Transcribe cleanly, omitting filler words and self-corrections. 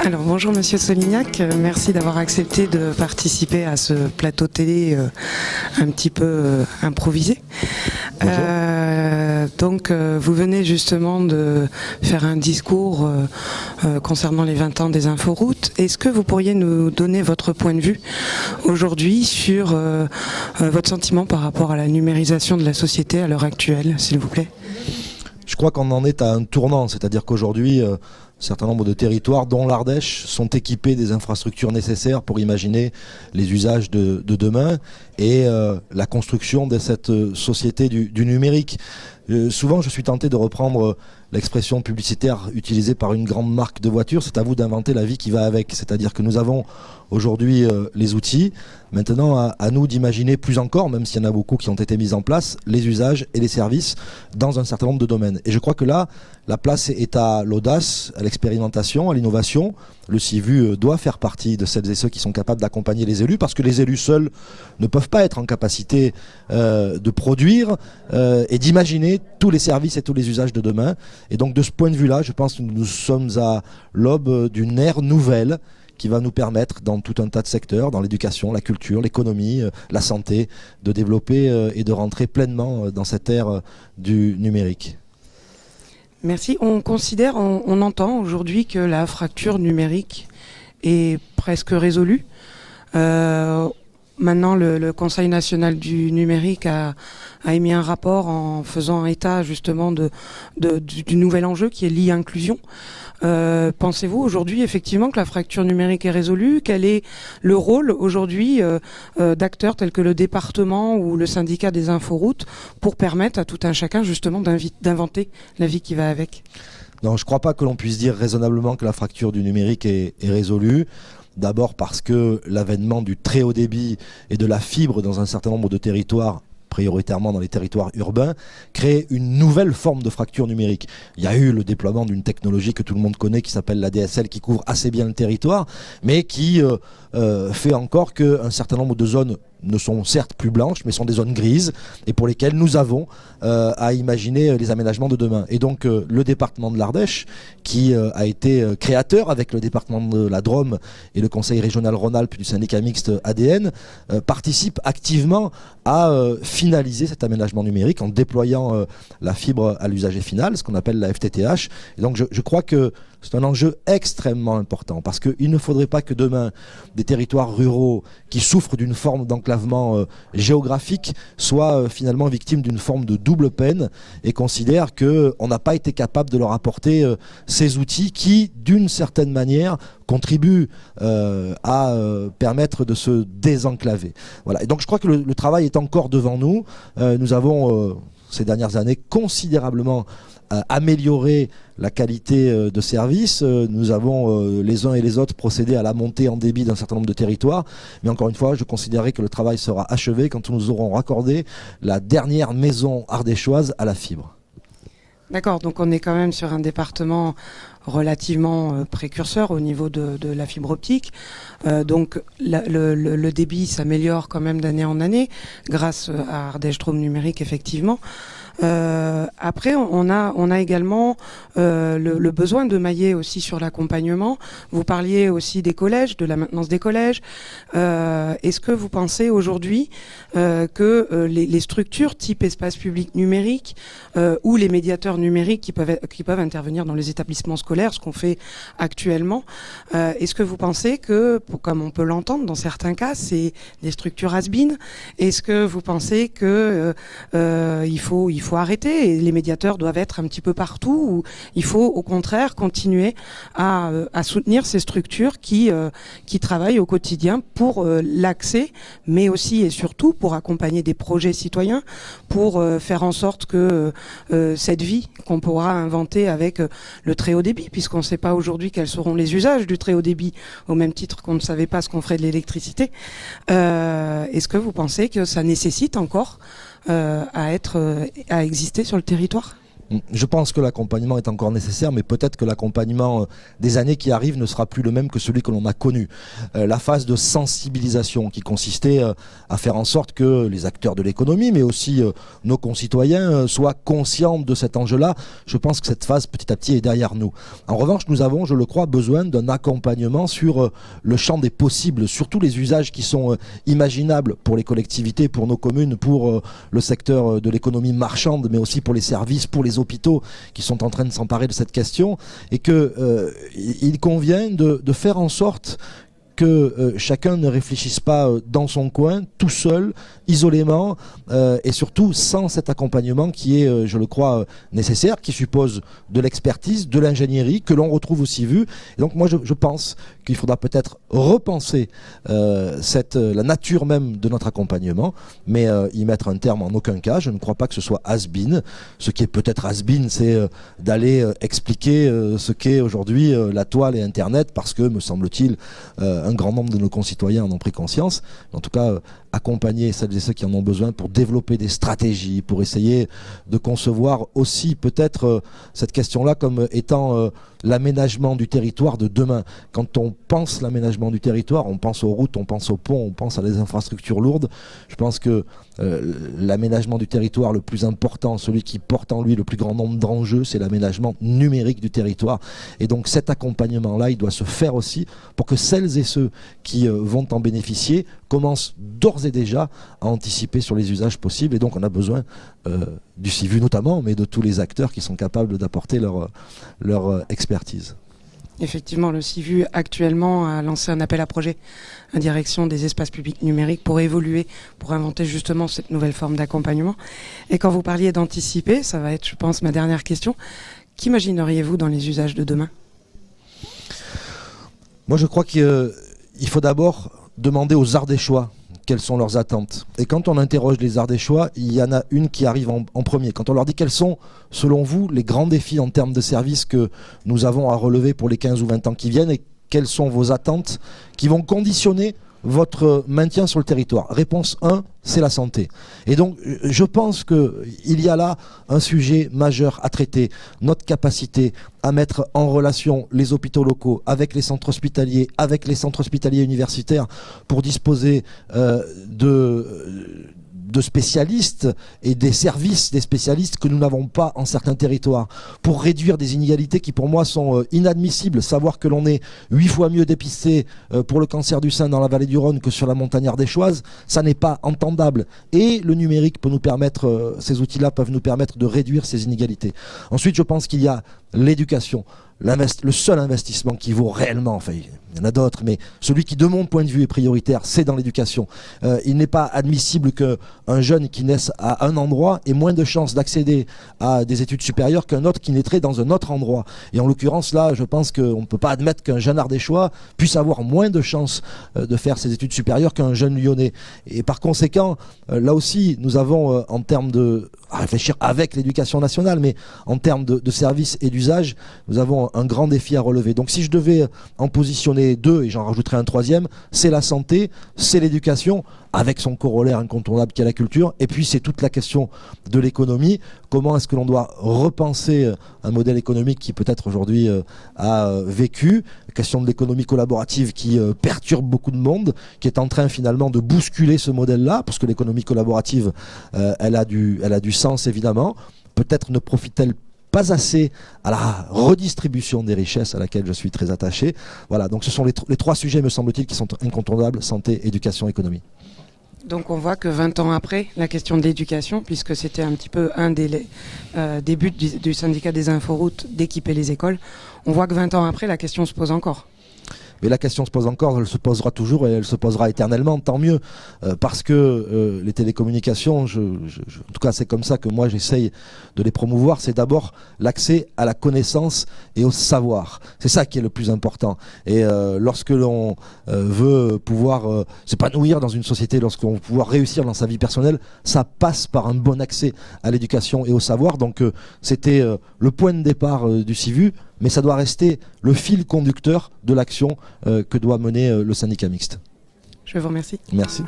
Alors bonjour Monsieur Solignac, merci d'avoir accepté de participer à ce plateau télé un petit peu improvisé. Donc vous venez justement de faire un discours concernant les 20 ans des inforoutes. Est-ce que vous pourriez nous donner votre point de vue aujourd'hui sur votre sentiment par rapport à la numérisation de la société à l'heure actuelle, s'il vous plaît? Je crois qu'on en est à un tournant, c'est-à-dire qu'aujourd'hui, un certain nombre de territoires, dont l'Ardèche, sont équipés des infrastructures nécessaires pour imaginer les usages de demain et la construction de cette société du numérique. Souvent, je suis tenté de reprendre l'expression publicitaire utilisée par une grande marque de voitures, c'est à vous d'inventer la vie qui va avec. C'est-à-dire que nous avons aujourd'hui les outils, maintenant à nous d'imaginer plus encore, même s'il y en a beaucoup qui ont été mis en place, les usages et les services dans un certain nombre de domaines. Et je crois que là, la place est à l'audace, à l'expérimentation, à l'innovation. Le CIVU doit faire partie de celles et ceux qui sont capables d'accompagner les élus, parce que les élus seuls ne peuvent pas être en capacité de produire et d'imaginer tous les services et tous les usages de demain. Et donc de ce point de vue-là, je pense que nous sommes à l'aube d'une ère nouvelle qui va nous permettre, dans tout un tas de secteurs, dans l'éducation, la culture, l'économie, la santé, de développer et de rentrer pleinement dans cette ère du numérique. Merci. On considère, on entend aujourd'hui que la fracture numérique est presque résolue. Maintenant, le Conseil national du numérique a émis un rapport en faisant état justement du nouvel enjeu qui est l'e-inclusion. Pensez-vous aujourd'hui effectivement que la fracture numérique est résolue? Quel est le rôle aujourd'hui d'acteurs tels que le département ou le syndicat des inforoutes pour permettre à tout un chacun justement d'inventer la vie qui va avec? Non, je ne crois pas que l'on puisse dire raisonnablement que la fracture du numérique est résolue. D'abord parce que l'avènement du très haut débit et de la fibre dans un certain nombre de territoires, prioritairement dans les territoires urbains, crée une nouvelle forme de fracture numérique. Il y a eu le déploiement d'une technologie que tout le monde connaît qui s'appelle la DSL, qui couvre assez bien le territoire, mais qui fait encore qu'un certain nombre de zones ne sont certes plus blanches, mais sont des zones grises, et pour lesquelles nous avons à imaginer les aménagements de demain. Et donc le département de l'Ardèche, qui a été créateur avec le département de la Drôme et le conseil régional Rhône-Alpes du syndicat mixte ADN, participe activement à finaliser cet aménagement numérique en déployant la fibre à l'usager final, ce qu'on appelle la FTTH. Et donc je crois que c'est un enjeu extrêmement important, parce qu'il ne faudrait pas que demain des territoires ruraux qui souffrent d'une forme d'enclavement géographique soient finalement victimes d'une forme de double peine et considèrent qu'on n'a pas été capable de leur apporter ces outils qui, d'une certaine manière, contribuent à permettre de se désenclaver. Voilà. Et donc je crois que le travail est encore devant nous. Nous avons, ces dernières années, considérablement améliorer la qualité de service. Nous avons les uns et les autres procédé à la montée en débit d'un certain nombre de territoires, mais encore une fois, je considérerai que le travail sera achevé quand nous aurons raccordé la dernière maison ardéchoise à la fibre. D'accord, donc on est quand même sur un département relativement précurseur au niveau de la fibre optique. Donc le débit s'améliore quand même d'année en année grâce à Ardèche Drôme Numérique, effectivement. Après, on a également le besoin de mailler aussi sur l'accompagnement. Vous parliez aussi des collèges, de la maintenance des collèges. Est-ce que vous pensez aujourd'hui que les structures type espace public numérique ou les médiateurs numériques qui peuvent intervenir dans les établissements scolaires, ce qu'on fait actuellement, est-ce que vous pensez que, comme on peut l'entendre dans certains cas, c'est des structures has-been? Est-ce que vous pensez que il faut arrêter et les médiateurs doivent être un petit peu partout, ou il faut au contraire continuer à soutenir ces structures qui travaillent au quotidien pour l'accès, mais aussi et surtout pour accompagner des projets citoyens, pour faire en sorte que cette vie qu'on pourra inventer avec le très haut débit, puisqu'on ne sait pas aujourd'hui quels seront les usages du très haut débit, au même titre qu'on ne savait pas ce qu'on ferait de l'électricité. Est-ce que vous pensez que ça nécessite encore à exister sur le territoire? Je pense que l'accompagnement est encore nécessaire, mais peut-être que l'accompagnement des années qui arrivent ne sera plus le même que celui que l'on a connu. La phase de sensibilisation qui consistait à faire en sorte que les acteurs de l'économie, mais aussi nos concitoyens, soient conscients de cet enjeu-là, je pense que cette phase petit à petit est derrière nous. En revanche, nous avons, je le crois, besoin d'un accompagnement sur le champ des possibles, sur tous les usages qui sont imaginables pour les collectivités, pour nos communes, pour le secteur de l'économie marchande, mais aussi pour les services, pour les hôpitaux qui sont en train de s'emparer de cette question, et qu'il convient de faire en sorte que chacun ne réfléchisse pas dans son coin, tout seul, isolément, et surtout sans cet accompagnement qui est, je le crois, nécessaire, qui suppose de l'expertise, de l'ingénierie, que l'on retrouve aussi vu. Et donc moi je pense qu'il faudra peut-être repenser la nature même de notre accompagnement, mais y mettre un terme en aucun cas. Je ne crois pas que ce soit has-been. Ce qui est peut-être has-been, c'est d'aller expliquer ce qu'est aujourd'hui la toile et Internet, parce que, me semble-t-il, un grand nombre de nos concitoyens en ont pris conscience. En tout cas, accompagner celles et ceux qui en ont besoin pour développer des stratégies, pour essayer de concevoir aussi peut-être cette question-là comme étant l'aménagement du territoire de demain. Quand on pense l'aménagement du territoire, on pense aux routes, on pense aux ponts, on pense à des infrastructures lourdes. Je pense que l'aménagement du territoire le plus important, celui qui porte en lui le plus grand nombre d'enjeux, c'est l'aménagement numérique du territoire. Et donc cet accompagnement-là, il doit se faire aussi pour que celles et ceux qui vont en bénéficier commencent d'ores et déjà à anticiper sur les usages possibles. Et donc on a besoin du CIVU notamment, mais de tous les acteurs qui sont capables d'apporter leur expertise. Effectivement, le CIVU actuellement a lancé un appel à projet en direction des espaces publics numériques pour évoluer, pour inventer justement cette nouvelle forme d'accompagnement. Et quand vous parliez d'anticiper, ça va être, je pense, ma dernière question, qu'imagineriez-vous dans les usages de demain ? Moi, je crois qu'il faut d'abord demander aux Ardéchois quelles sont leurs attentes. Et quand on interroge les Ardéchois, il y en a une qui arrive en premier. Quand on leur dit quels sont, selon vous, les grands défis en termes de services que nous avons à relever pour les 15 ou 20 ans qui viennent, et quelles sont vos attentes qui vont conditionner votre maintien sur le territoire. Réponse 1, c'est la santé. Et donc, je pense qu'il y a là un sujet majeur à traiter. Notre capacité à mettre en relation les hôpitaux locaux avec les centres hospitaliers, avec les centres hospitaliers universitaires pour disposer de spécialistes et des services des spécialistes que nous n'avons pas en certains territoires, pour réduire des inégalités qui pour moi sont inadmissibles. Savoir que l'on est 8 fois mieux dépisté pour le cancer du sein dans la vallée du Rhône que sur la montagne ardéchoise, ça n'est pas entendable. Et le numérique peut nous permettre, ces outils-là peuvent nous permettre de réduire ces inégalités. Ensuite, je pense qu'il y a l'éducation. Le seul investissement qui vaut réellement, enfin il y en a d'autres, mais celui qui de mon point de vue est prioritaire, c'est dans l'éducation. Il n'est pas admissible qu'un jeune qui naisse à un endroit ait moins de chances d'accéder à des études supérieures qu'un autre qui naîtrait dans un autre endroit. Et en l'occurrence là, je pense qu'on ne peut pas admettre qu'un jeune ardéchois puisse avoir moins de chances de faire ses études supérieures qu'un jeune lyonnais. Et par conséquent, là aussi, nous avons en termes à réfléchir avec l'éducation nationale, mais en termes de services et d'usage, nous avons un grand défi à relever. Donc si je devais en positionner deux, et j'en rajouterai un troisième, c'est la santé, c'est l'éducation, avec son corollaire incontournable qui est la culture, et puis c'est toute la question de l'économie. Comment est-ce que l'on doit repenser un modèle économique qui peut-être aujourd'hui a vécu, la question de l'économie collaborative qui perturbe beaucoup de monde, qui est en train finalement de bousculer ce modèle-là, parce que l'économie collaborative, elle a du sens évidemment. Peut-être ne profite-t-elle pas assez à la redistribution des richesses à laquelle je suis très attaché. Voilà, donc ce sont les trois sujets, me semble-t-il, qui sont incontournables: santé, éducation, économie. Donc on voit que 20 ans après, la question de l'éducation, puisque c'était un petit peu un des buts du syndicat des inforoutes d'équiper les écoles, on voit que 20 ans après, la question se pose encore. Mais la question se pose encore, elle se posera toujours et elle se posera éternellement, tant mieux, parce que les télécommunications, en tout cas c'est comme ça que moi j'essaye de les promouvoir, c'est d'abord l'accès à la connaissance et au savoir. C'est ça qui est le plus important. Et lorsque l'on veut pouvoir s'épanouir dans une société, lorsqu'on veut pouvoir réussir dans sa vie personnelle, ça passe par un bon accès à l'éducation et au savoir. Donc c'était le point de départ du CIVU, mais ça doit rester le fil conducteur de l'action que doit mener le syndicat mixte. Je vous remercie. Merci.